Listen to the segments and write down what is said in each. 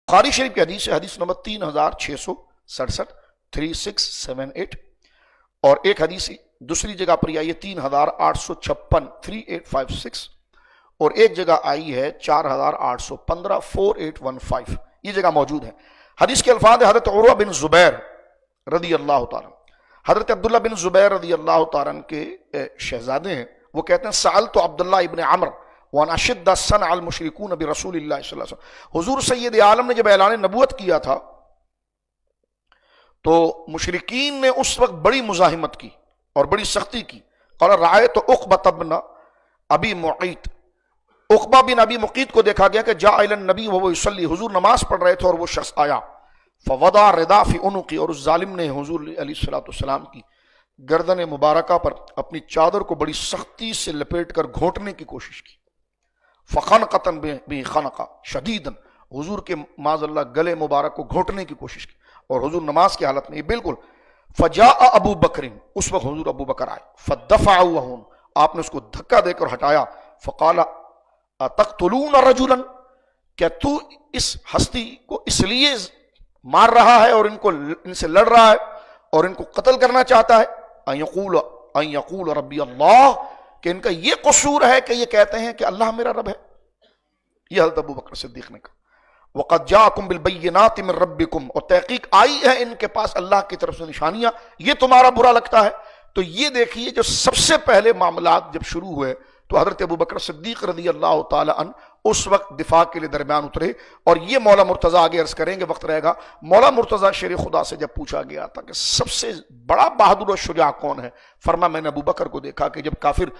बुखारी शरीफ की हदीस है, हदीस नंबर 3667 3678, और एक हदीस दूसरी जगह पर आई है 3856 3856, और एक जगह आई है 4815 4815, ये जगह मौजूद है। हदीस के अल्फाज हजरत उर्वा बिन जुबैर रदी अल्लाह ताला, हजरत अब्दुल्ला बिन जुबैर रदी अल्लाह ताला के शहजादे हैं। वो कहते हैं साल तो अब्दुल्ला इब्न अमर वन अशद्द सन अल मुशरिकून बि रसूलिल्लाह सल्लल्लाहु अलैहि वसल्लम, हुजूर सैयद आलम ने जब ऐलान नबूवत किया था तो मुशरिकीन ने उस वक्त बड़ी मुजाहिमत की और बड़ी सख्ती की। और राय तो उक़बा बिन अबी मुक़ीत, उक़बा बिन अबी मुक़ीत को देखा गया कि जा इलन नबी वह युसल्ली, हुजूर नमाज पढ़ रहे थे और वो शख्स आया, फवदा रिदा फी उनुक़ी, और उस जालिम ने हुजूर अलैहिस्सलाम की गर्दन मुबारका पर अपनी चादर को बड़ी सख्ती से लपेट कर घोंटने की कोशिश की। फ़ख़नक़तन बि ख़नक़ा शदीदन, हुजूर के माज़अल्लाह गले मुबारक को घोंटने की कोशिश की, और हुजूर नमाज की हालत में बिल्कुल। फ़जाअ अबू बकरिन, उस वक्त हुजूर अबू बकर आए, फ़दफ़अहु, आपने उसको धक्का देकर हटाया। फ़क़ाला अतक़्तुलून रजुलन, क्या तू इस हस्ती को इसलिए मार रहा है और इनसे लड़ रहा है और इनको कत्ल करना चाहता है? अन यक़ूल रब्बी अल्लाह, कि इनका ये कसूर है कि ये कहते हैं कि अल्लाह मेरा रब है। यह हज़रत अबू बकर सिद्दीक़ ने कहा। वक़द जाअकुम बिल बय्यिनाति मिन रब्बिकुम, और तहक़ीक़ आई है इनके पास अल्लाह की तरफ से निशानियां, ये तुम्हारा बुरा लगता है? तो ये देखिए, जो सबसे पहले मामलात जब शुरू हुए तो हज़रत अबू बकर सिद्दीक़ रज़ी अल्लाह ताला अन्हु उस वक्त दिफा के लिए दरमियान उतरे। और ये मौला मुर्तज़ा आगे अर्ज करेंगे, वक्त रहेगा। मौला मुर्तज़ा शेर खुदा से जब पूछा गया था कि सबसे बड़ा बहादुर और शुजा कौन है, फरमा मैंने अबू बकर को देखा कि जब काफिर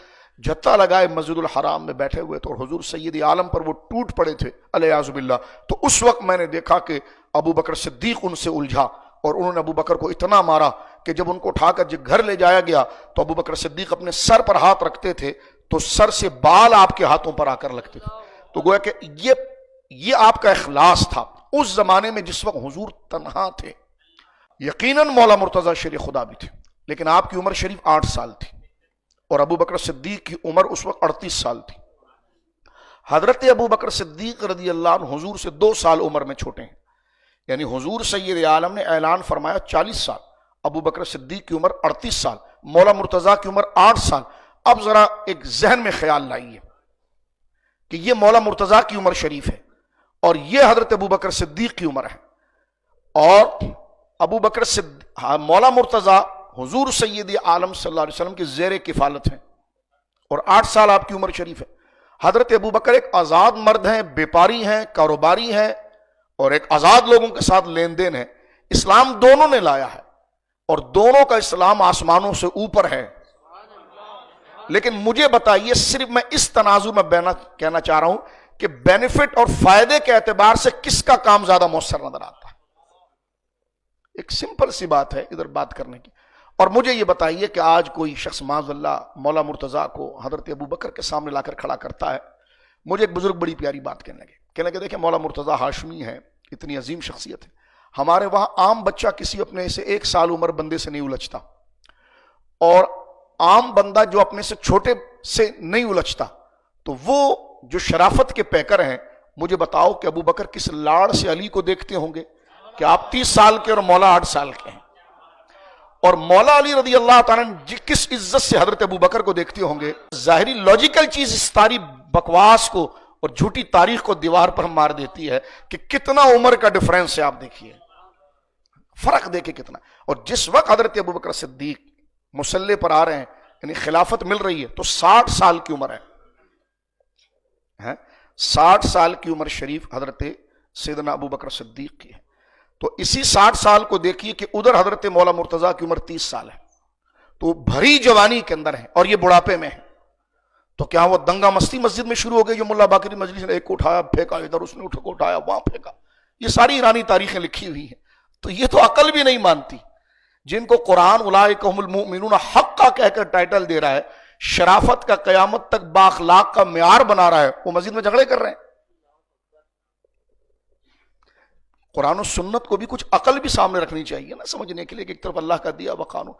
जत्ता लगाए मस्जिदुल हराम में बैठे हुए थे और हुजूर सैयद आलम पर वो टूट पड़े थे अलैहिस्सलाम बिल्लाह, तो उस वक्त मैंने देखा कि अबू बकर सिद्दीक़ उनसे उलझा और उन्होंने अबू बकर को इतना मारा कि जब उनको उठाकर जब घर ले जाया गया तो अबू बकर सिद्दीक़ अपने सर पर हाथ रखते थे तो सर से बाल आपके हाथों पर आकर लगते थे। तो गोया कि ये आपका इखलास था उस जमाने में जिस वक्त हुजूर तन्हा थे। यकीनन मौला मुर्तज़ा शेर खुदा भी थे, लेकिन आपकी उम्र शरीफ 8 साल थी और अबू बकर सिद्दीक़ की उम्र उस वक्त 38 साल थी। हजरत अबू बकर सिद्दीक़ रज़ी अल्लाह अन्हु हुजूर से 2 साल उम्र में छोटे हैं, यानी हुजूर सैयद आलम ने ऐलान फरमाया 40 साल, अबू बकर सिद्दीक़ की उम्र 38 साल, मौला मुर्तज़ा की उम्र 8 साल। अब जरा एक जहन में ख्याल लाइए कि ये मौला मुर्तज़ा की उम्र शरीफ है और ये हजरत अबू बकर सिद्दीक़ की उम्र है, और अबू बकर मौला मुर्तज़ा हुजूर सैयद आलम सल्लल्लाहु अलैहि वसल्लम की ज़ेर किफ़ालत हैं और 8 साल आपकी उम्र शरीफ है। हजरत अबू बकर एक आज़ाद मर्द हैं, व्यापारी हैं, कारोबारी हैं और एक आज़ाद लोगों के साथ लेन देन है। इस्लाम दोनों ने लाया है और दोनों का इस्लाम आसमानों से ऊपर है। लेकिन मुझे बताइए, सिर्फ मैं इस तनाजु में कहना चाह रहा हूं कि बेनिफिट और फायदे के एतबार से किसका काम ज्यादा मौसर नजर आता है? एक सिंपल सी बात है इधर बात करने की। और मुझे ये बताइए कि आज कोई शख्स माज़अल्लाह मौला मुर्तज़ा को हजरत अबू बकर के सामने लाकर खड़ा करता है। मुझे एक बुजुर्ग बड़ी प्यारी बात कहने लगे देखिए मौला मुर्तज़ा हाशमी है, इतनी अजीम शख्सियत है, हमारे वहां आम बच्चा किसी अपने से 1 साल उम्र बंदे से नहीं उलझता और आम बंदा जो अपने से छोटे से नहीं उलझता, तो वो जो शराफत के पैकर हैं, मुझे बताओ कि अबू बकर किस लाड़ से अली को देखते होंगे कि आप 30 साल के और मौला 8 साल के हैं, और मौला अली रज़ी अल्लाह ताला किस इज्जत से हजरत अबू बकर को देखते होंगे। जाहिरी लॉजिकल चीज इस सारी बकवास को और झूठी तारीख को दीवार पर मार देती है कि कितना उम्र का डिफरेंस है। आप देखिए, फर्क देखिए कितना। और जिस वक्त हजरत अबू बकर सिद्दीक मुसल्ले पर आ रहे हैं, यानी खिलाफत मिल रही है, तो 60 साल की उम्र है 60 साल की उम्र शरीफ हजरत सैयदना अबू बकर सिद्दीक की है। तो इसी 60 साल को देखिए कि उधर हजरत मौला मुर्तज़ा की उम्र 30 साल है, तो भरी जवानी के अंदर है और ये बुढ़ापे में है। तो क्या वो दंगा मस्ती मस्जिद में शुरू हो गई? जो मुल्ला बाकरी मजलिस ने एक को उठाया फेंका इधर, उसने उठाया वहां फेंका, ये सारी ईरानी तारीखें लिखी हुई है। तो ये तो अकल भी नहीं मानती। जिनको कुरान उलाइका हुमुल मुमिनून हक्का कहकर टाइटल दे रहा है, शराफत का कयामत तक बाखलाक का म्यार बना रहा है, वो मस्जिद में झगड़े कर रहे हैं। कुरान और सुन्नत को भी कुछ अकल भी सामने रखनी चाहिए ना, समझने के लिए कि एक तरफ अल्लाह का दिया हुआ कानून